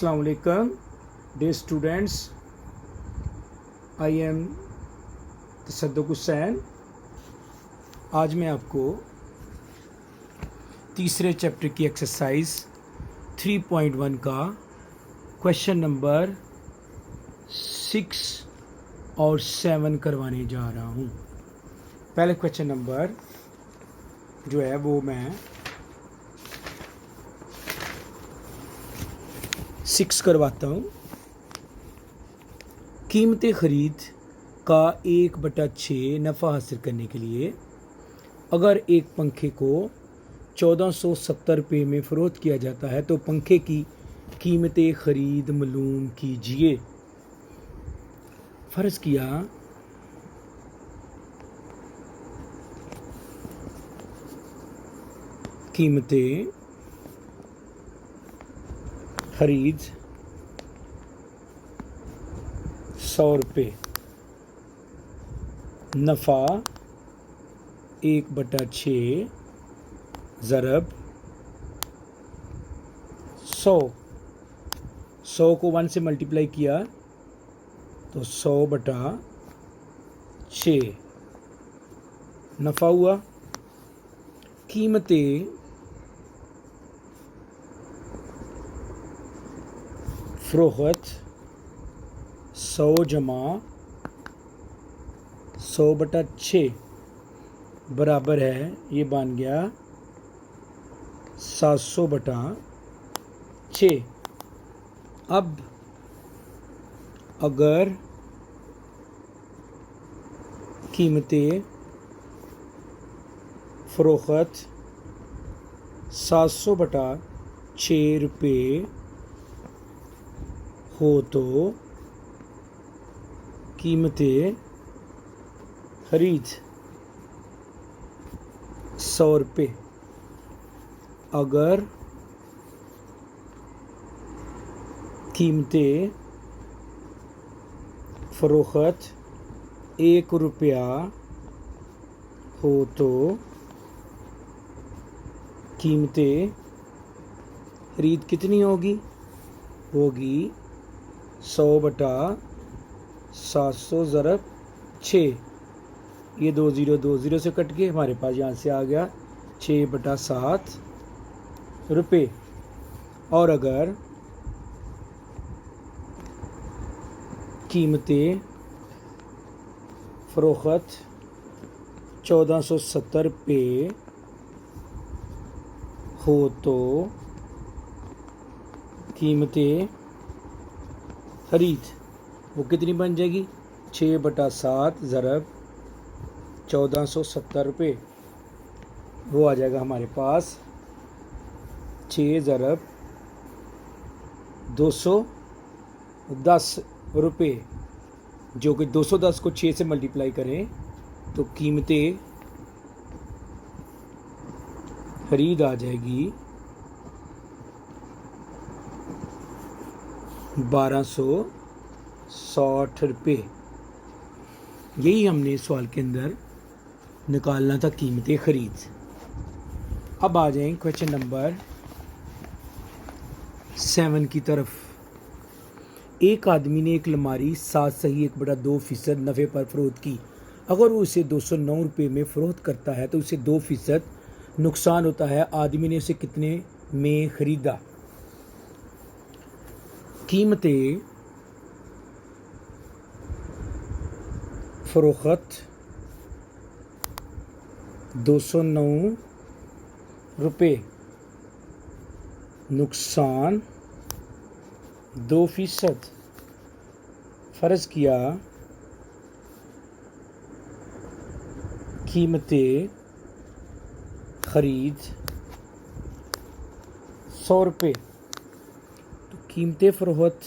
अस्सलाम वालेकुम dear students, I am Tassaduq Hussain. आज मैं आपको तीसरे चैप्टर की एक्सरसाइज 3.1 का क्वेश्चन नंबर 6 और 7 करवाने जा रहा हूँ। पहले क्वेश्चन नंबर जो है वो मैं 6 करवाता हूँ। कीमत ख़रीद का 1/6 नफ़ा हासिल करने के लिए अगर एक पंखे को 1470 रुपये में फ़रोख्त किया जाता है तो पंखे की कीमत ख़रीद मालूम कीजिए। फ़र्ज़ किया कीमत ख़रीद 100 रुपये, नफ़ा 1/6 ज़रब 100 को 1 से मल्टीप्लाई किया तो 100/6 नफ़ा हुआ। कीमत फ़रोख्त 100 जमा 100/6 बराबर है, ये बन गया 700/6। अब अगर कीमत फ़रोख्त 700/6 रुपये हो तो कीमत ख़रीद 100 रुपये। अगर कीमत फ़रोख्त 1 रुपया हो तो कीमत ख़रीद कितनी होगी? 100/700 ज़रब 6। ये 2 0 से कट के हमारे पास यहाँ से आ गया 6/7 रुपये। और अगर कीमत फ़रोख्त 1470 रुपये हो तो कीमत ख़रीद वो कितनी बन जाएगी? 6/7 ज़रब 1470 रुपये। वो आ जाएगा हमारे पास 6 ज़रब 210 रुपये, जो कि 210 को 6 से मल्टीप्लाई करें तो कीमत ख़रीद आ जाएगी 1260 रुपये। यही हमने सवाल के अंदर निकालना था, कीमत ख़रीद। अब आ जाएं क्वेश्चन नंबर 7 की तरफ। एक आदमी ने एक अलमारी 7.1/2% नफ़े पर फ़रोख्त की। अगर वो उसे 209 रुपये में फ़रोख्त करता है तो उसे 2% नुकसान होता है। आदमी ने उसे कितने में ख़रीदा? कीमत फ़रोख्त 209 रुपये, नुकसान 2%। फ़र्ज़ किया कीमत ख़रीद 100 रुपये, तो कीमत फ़रोख्त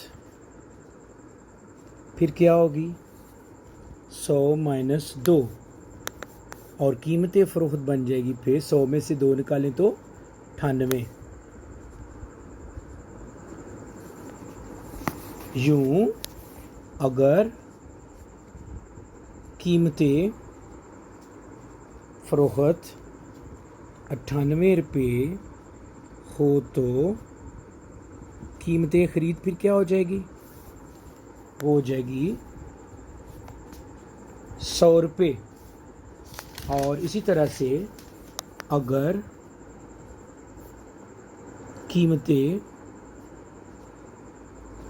फिर क्या होगी? 100 - 2 और कीमत फ़रोख्त बन जाएगी फिर 100 में से 2 निकालें तो 98। यूँ अगर कीमत फ़रोख्त 98 रुपये हो तो कीमतें खरीद फिर क्या हो जाएगी, वो हो जाएगी 100 रुपये। और इसी तरह से अगर कीमतें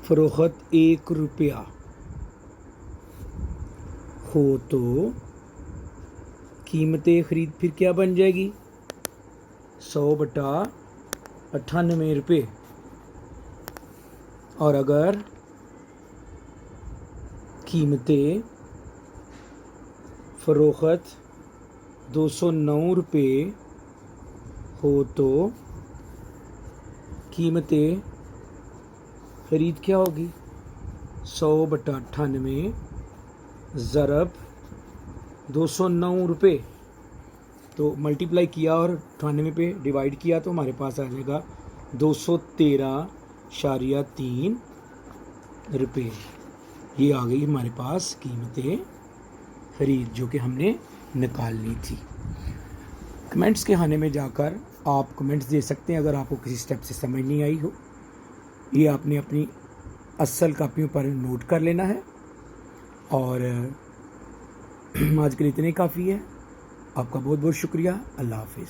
फरोख्त 1 रुपया हो तो कीमतें खरीद फिर क्या बन जाएगी, 100/98 रुपये। और अगर कीमतें फरोख्त 209 रुपये हो तो कीमतें खरीद क्या होगी, 100/98 ज़रब 209 रुपये। तो मल्टीप्लाई किया और 98 पे डिवाइड किया तो हमारे पास आ जाएगा 213.3 रुपये। ये आ गई हमारे पास कीमतें खरीद जो कि हमने निकालनी थी। कमेंट्स के खाने में जाकर आप कमेंट्स दे सकते हैं अगर आपको किसी स्टेप से समझ नहीं आई हो। ये आपने अपनी असल कापियों पर नोट कर लेना है। और आज के लिए इतने काफ़ी है। आपका बहुत बहुत शुक्रिया। अल्लाह हाफिज़।